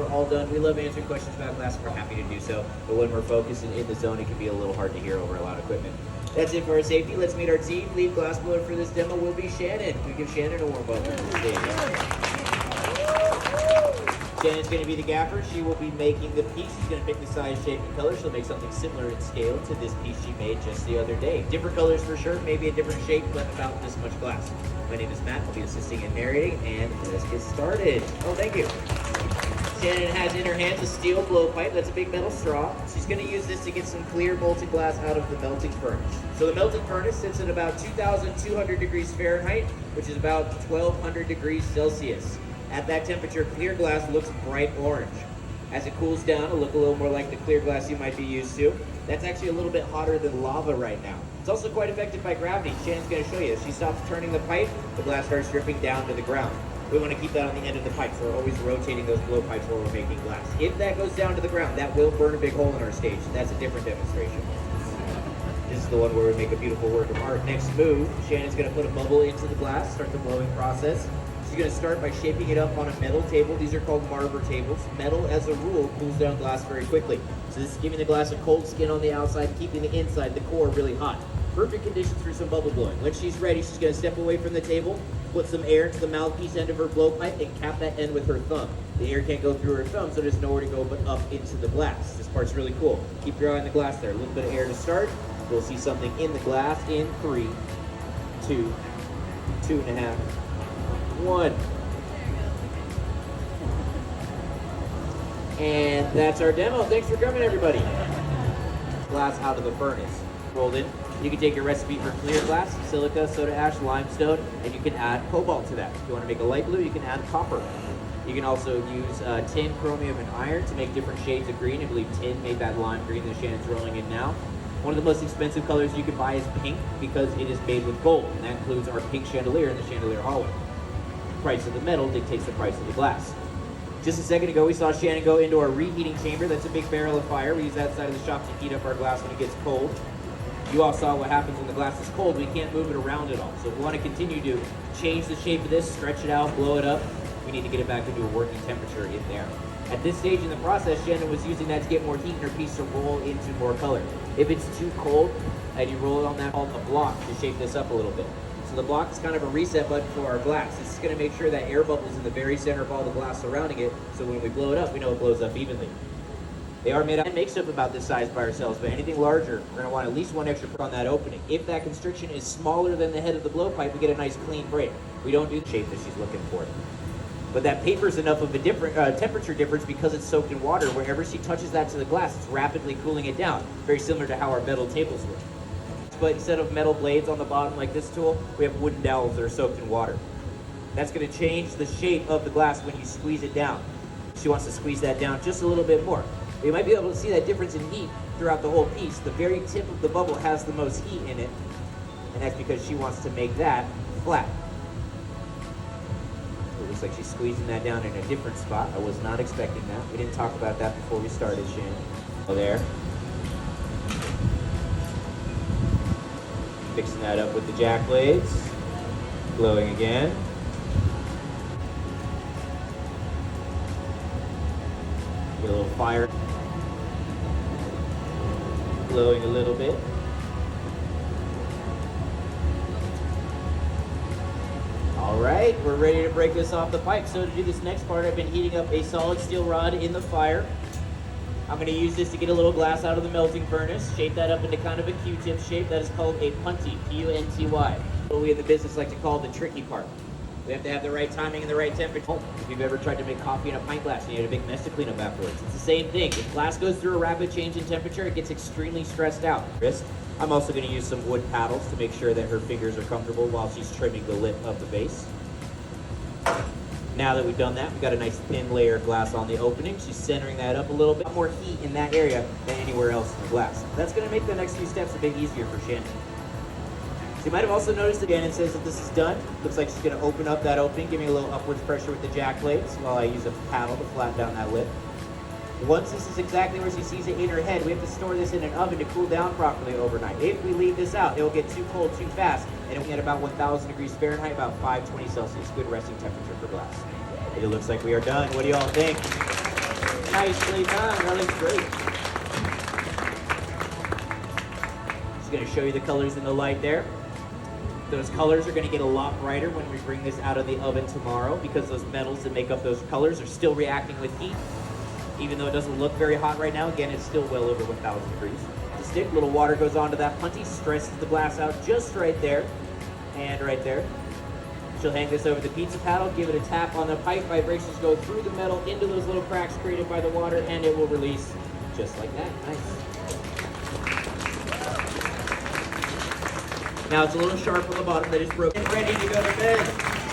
we're all done. We love answering questions about glass. We're happy to do so. But when we're focused and in the zone, it can be a little hard to hear over a lot of equipment. That's it for our safety. Let's meet our team. Lead glass blower for this demo will be Shannon. We give Shannon a warm welcome to the stage. Shannon's going to be the gaffer. She will be making the piece. She's going to pick the size, shape, and color. She'll make something similar in scale to this piece she made just the other day. Different colors for sure, maybe a different shape, but about this much glass. My name is Matt. I'll be assisting and narrating, and let's get started. Oh, thank you. Shannon has in her hands a steel blowpipe. That's a big metal straw. She's going to use this to get some clear molten glass out of the melting furnace. So the melting furnace sits at about 2,200 degrees Fahrenheit, which is about 1,200 degrees Celsius. At that temperature, clear glass looks bright orange. As it cools down, it'll look a little more like the clear glass you might be used to. That's actually a little bit hotter than lava right now. It's also quite affected by gravity. Shannon's going to show you. As she stops turning the pipe, the glass starts dripping down to the ground. We want to keep that on the end of the pipe, so we're always rotating those blowpipes while we're making glass. If that goes down to the ground, that will burn a big hole in our stage. That's a different demonstration. This is the one where we make a beautiful work of art. Next move, Shannon's going to put a bubble into the glass, start the blowing process. She's going to start by shaping it up on a metal table. These are called marber tables. Metal, as a rule, cools down glass very quickly. So this is giving the glass a cold skin on the outside, keeping the inside, the core, really hot. Perfect conditions for some bubble blowing. When she's ready, she's going to step away from the table, put some air into the mouthpiece end of her blowpipe, and cap that end with her thumb. The air can't go through her thumb, so there's nowhere to go but up into the glass. This part's really cool. Keep your eye on the glass there. A little bit of air to start. We'll see something in the glass in 3, 2, 2.5, 1. And that's our demo. Thanks for coming, everybody. Glass out of the furnace. Rolled in. You can take your recipe for clear glass, silica, soda ash, limestone, and you can add cobalt to that. If you want to make a light blue, you can add copper. You can also use tin, chromium, and iron to make different shades of green. I believe tin made that lime green that Shannon's rolling in now. One of the most expensive colors you can buy is pink because it is made with gold, and that includes our pink chandelier in the chandelier hollow. The price of the metal dictates the price of the glass. Just a second ago, we saw Shannon go into our reheating chamber. That's a big barrel of fire. We use that side of the shop to heat up our glass when it gets cold. You all saw what happens when the glass is cold. We can't move it around at all. So if we want to continue to change the shape of this, stretch it out, blow it up, we need to get it back into a working temperature in there. At this stage in the process, Shannon was using that to get more heat in her piece to roll into more color. If it's too cold and you roll it on that, called a block to shape this up a little bit. So the block is kind of a reset button for our glass. This is going to make sure that air bubbles in the very center of all the glass surrounding it, so when we blow it up, we know it blows up evenly. They are made out and make stuff about this size by ourselves, but anything larger, we're going to want at least one extra on that opening. If that constriction is smaller than the head of the blowpipe, we get a nice clean break. We don't do the shape that she's looking for. But that paper's enough of a different temperature difference because it's soaked in water. Wherever she touches that to the glass, it's rapidly cooling it down. Very similar to how our metal tables work. But instead of metal blades on the bottom like this tool, we have wooden dowels that are soaked in water. That's going to change the shape of the glass when you squeeze it down. She wants to squeeze that down just a little bit more. You might be able to see that difference in heat throughout the whole piece. The very tip of the bubble has the most heat in it, and that's because she wants to make that flat. It looks like she's squeezing that down in a different spot. I was not expecting that. We didn't talk about that before we started, Shannon. Oh, there. Fixing that up with the jack blades. Glowing again. Get a little fire. Glowing a little bit. All right, we're ready to break this off the pipe. So to do this next part, I've been heating up a solid steel rod in the fire. I'm going to use this to get a little glass out of the melting furnace, shape that up into kind of a Q-tip shape. That is called a punty, P-U-N-T-Y. What we in the business like to call the tricky part. We have to have the right timing and the right temperature. If you've ever tried to make coffee in a pint glass and you had a big mess to clean up afterwards, it's the same thing. If glass goes through a rapid change in temperature, it gets extremely stressed out. I'm also going to use some wood paddles to make sure that her fingers are comfortable while she's trimming the lip of the base. Now that we've done that, we've got a nice thin layer of glass on the opening. She's centering that up a little bit. More heat in that area than anywhere else in the glass. That's going to make the next few steps a bit easier for Shannon. So you might have also noticed that Shannon says that this is done. Looks like she's going to open up that opening, giving a little upwards pressure with the jack blades while I use a paddle to flatten down that lip. Once this is exactly where she sees it in her head, we have to store this in an oven to cool down properly overnight. If we leave this out, it will get too cold too fast, and it'll get about 1,000 degrees Fahrenheit, about 520 Celsius. Good resting temperature for glass. It looks like we are done. What do you all think? Nicely done. That looks great. Just going to show you the colors in the light there. Those colors are going to get a lot brighter when we bring this out of the oven tomorrow because those metals that make up those colors are still reacting with heat. Even though it doesn't look very hot right now, again, it's still well over 1,000 degrees. The stick, little water goes onto that punty, stresses the glass out just right there, and right there. She'll hang this over the pizza paddle, give it a tap on the pipe, vibrations go through the metal into those little cracks created by the water, and it will release just like that. Nice. Now it's a little sharp on the bottom that is broken. Ready to go to bed.